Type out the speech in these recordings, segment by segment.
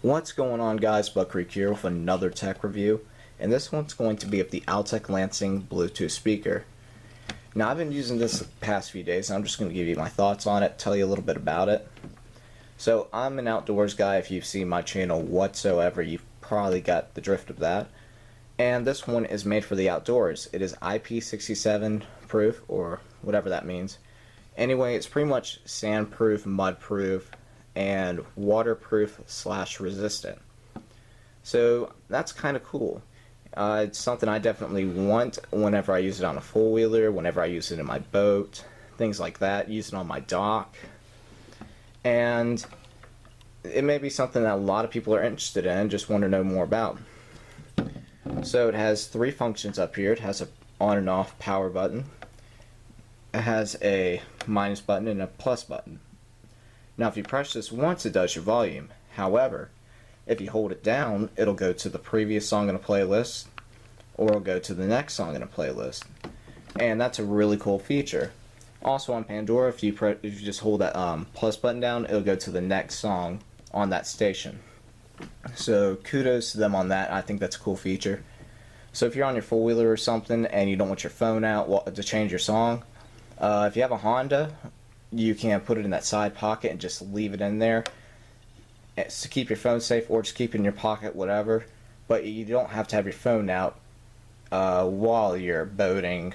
What's going on, guys? Buckreek here with another tech review, and this one's going to be of the Altec Lansing Bluetooth speaker. Now, I've been using this the past few days, and I'm just going to give you my thoughts on it, tell you a little bit about it. So, I'm an outdoors guy. If you've seen my channel whatsoever, you've probably got the drift of that. And this one is made for the outdoors. It is IP67 proof, or whatever that means. Anyway, it's pretty much sandproof, mudproof, and waterproof / resistant. So that's kind of cool. It's something I definitely want whenever I use it on a four-wheeler, whenever I use it in my boat, things like that, use it on my dock. And it may be something that a lot of people are interested in, just want to know more about. So it has three functions up here. It has a on and off power button. It has a minus button and a plus button. Now, if you press this once, it does your volume. However, if you hold it down, it'll go to the previous song in a playlist, or it'll go to the next song in a playlist. And that's a really cool feature. Also on Pandora, if you just hold that plus button down, it'll go to the next song on that station. So kudos to them on that. I think that's a cool feature. So if you're on your four-wheeler or something and you don't want your phone out to change your song, if you have a Honda, you can put it in that side pocket and just leave it in there to keep your phone safe, or just keep it in your pocket, whatever. But you don't have to have your phone out while you're boating,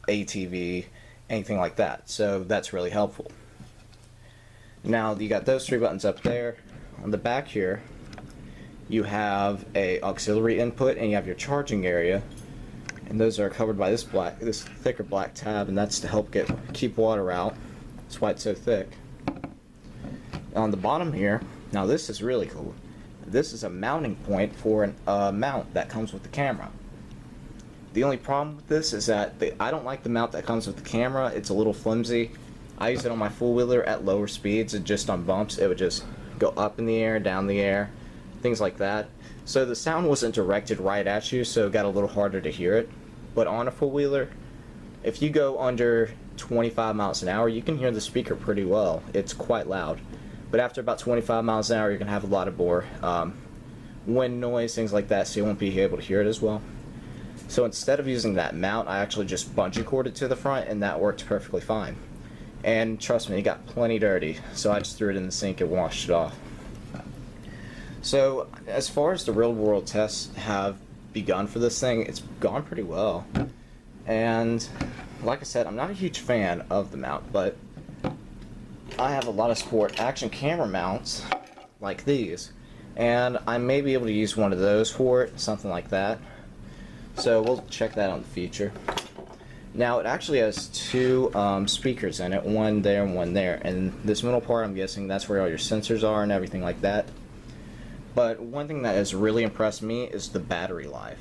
ATV, anything like that. So that's really helpful. Now you got those three buttons up there. On the back here, you have a auxiliary input and you have your charging area. And those are covered by this thicker black tab, and that's to help keep water out. That's why it's so thick. On the bottom here, now this is really cool. This is a mounting point for a mount that comes with the camera. The only problem with this is that I don't like the mount that comes with the camera. It's a little flimsy. I use it on my four-wheeler at lower speeds, and just on bumps it would just go up in the air, down the air, things like that. So the sound wasn't directed right at you, so it got a little harder to hear it. But on a four-wheeler, if you go under 25 miles an hour, you can hear the speaker pretty well. It's quite loud. But after about 25 miles an hour, you're going to have a lot of more wind noise, things like that, so you won't be able to hear it as well. So instead of using that mount, I actually just bungee corded to the front, and that worked perfectly fine. And trust me, it got plenty dirty, so I just threw it in the sink and washed it off. So as far as the real-world tests have begun for this thing, it's gone pretty well. And like I said, I'm not a huge fan of the mount, but I have a lot of sport action camera mounts like these, and I may be able to use one of those for it, something like that. So we'll check that on the feature. Now, it actually has two speakers in it, one there and one there, and this middle part, I'm guessing that's where all your sensors are and everything like that. But one thing that has really impressed me is the battery life.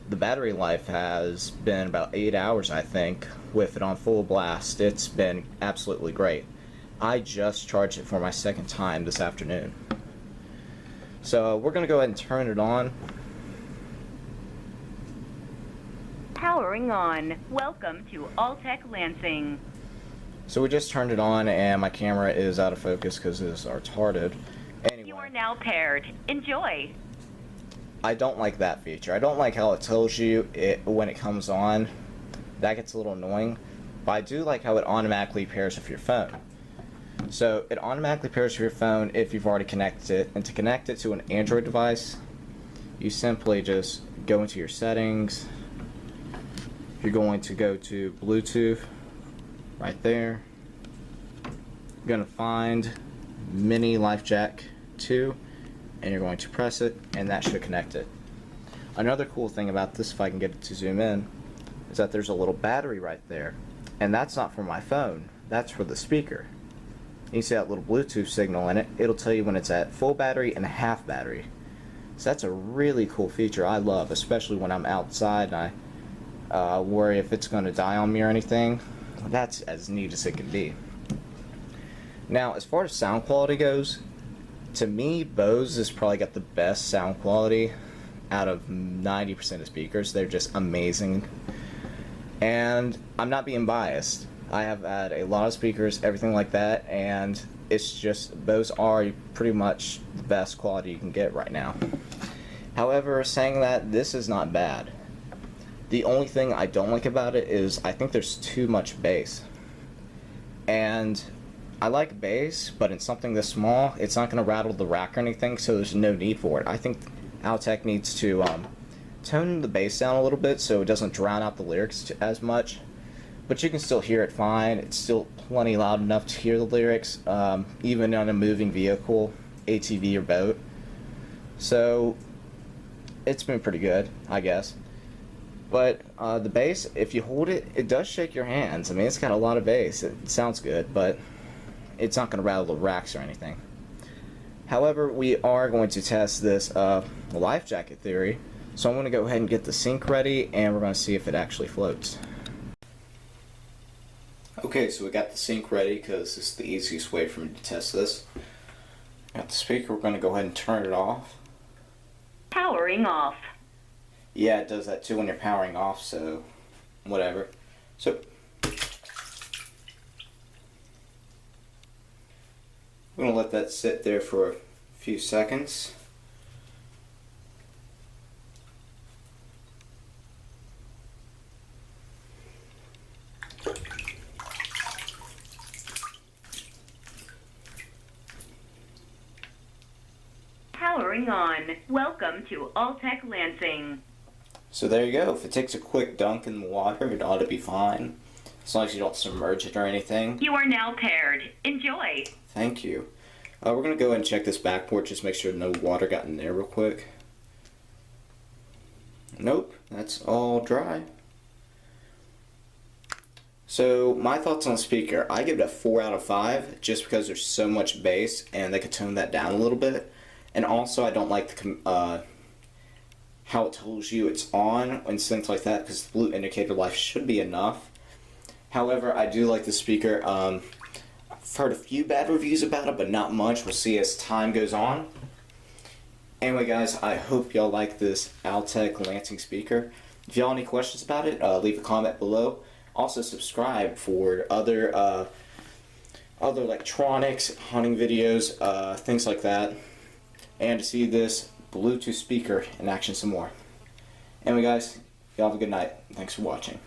The battery life has been about 8 hours, I think, with it on full blast. It's been absolutely great. I just charged it for my second time this afternoon. So we're going to go ahead and turn it on. Powering on. Welcome to Altec Lansing. So we just turned it on, and my camera is out of focus because it's retarded. Anyway, You are now paired. Enjoy. I don't like that feature. I don't like how it tells you when it comes on. That gets a little annoying. But I do like how it automatically pairs with your phone. So it automatically pairs with your phone if you've already connected it. And to connect it to an Android device, you simply just go into your settings. You're going to go to Bluetooth right there. You're going to find Mini Life Jack 2, and you're going to press it, and that should connect it. Another cool thing about this, if I can get it to zoom in, is that there's a little battery right there, and that's not for my phone, that's for the speaker. You see that little Bluetooth signal in it. It'll tell you when it's at full battery and half battery. So that's a really cool feature I love, especially when I'm outside and I worry if it's going to die on me or anything. That's as neat as it can be. Now, as far as sound quality goes, to me, Bose has probably got the best sound quality out of 90% of speakers. They're just amazing. And I'm not being biased. I have had a lot of speakers, everything like that, and it's just, Bose are pretty much the best quality you can get right now. However, saying that, this is not bad. The only thing I don't like about it is I think there's too much bass. And I like bass, but in something this small, it's not going to rattle the rack or anything, so there's no need for it. I think Altec needs to tone the bass down a little bit so it doesn't drown out the lyrics as much. But you can still hear it fine. It's still plenty loud enough to hear the lyrics, even on a moving vehicle, ATV or boat. So it's been pretty good, I guess. But the bass, if you hold it, it does shake your hands. I mean, it's got a lot of bass. It sounds good, but it's not going to rattle the racks or anything. However, we are going to test this life jacket theory. So I'm going to go ahead and get the sync ready, and we're going to see if it actually floats. Okay, so we got the sync ready because this is the easiest way for me to test this. Got the speaker, we're going to go ahead and turn it off. Powering off. Yeah, it does that too when you're powering off, so whatever. So we're going to let that sit there for a few seconds. Powering on. Welcome to Altec Lansing. So there you go. If it takes a quick dunk in the water, it ought to be fine. As long as you don't submerge it or anything. You are now paired. Enjoy. Thank you. We're going to go ahead and check this backboard, just make sure no water got in there real quick. Nope, that's all dry. So my thoughts on the speaker, I give it a 4 out of 5 just because there's so much bass and they could tone that down a little bit. And also I don't like the how it tells you it's on and things like that, because the blue indicator light should be enough. However, I do like the speaker. I've heard a few bad reviews about it, but not much. We'll see as time goes on. Anyway guys, I hope y'all like this Altec Lansing speaker. If y'all have any questions about it, leave a comment below. Also subscribe for other electronics, hunting videos, things like that. And to see this Bluetooth speaker in action some more. Anyway guys, y'all have a good night. Thanks for watching.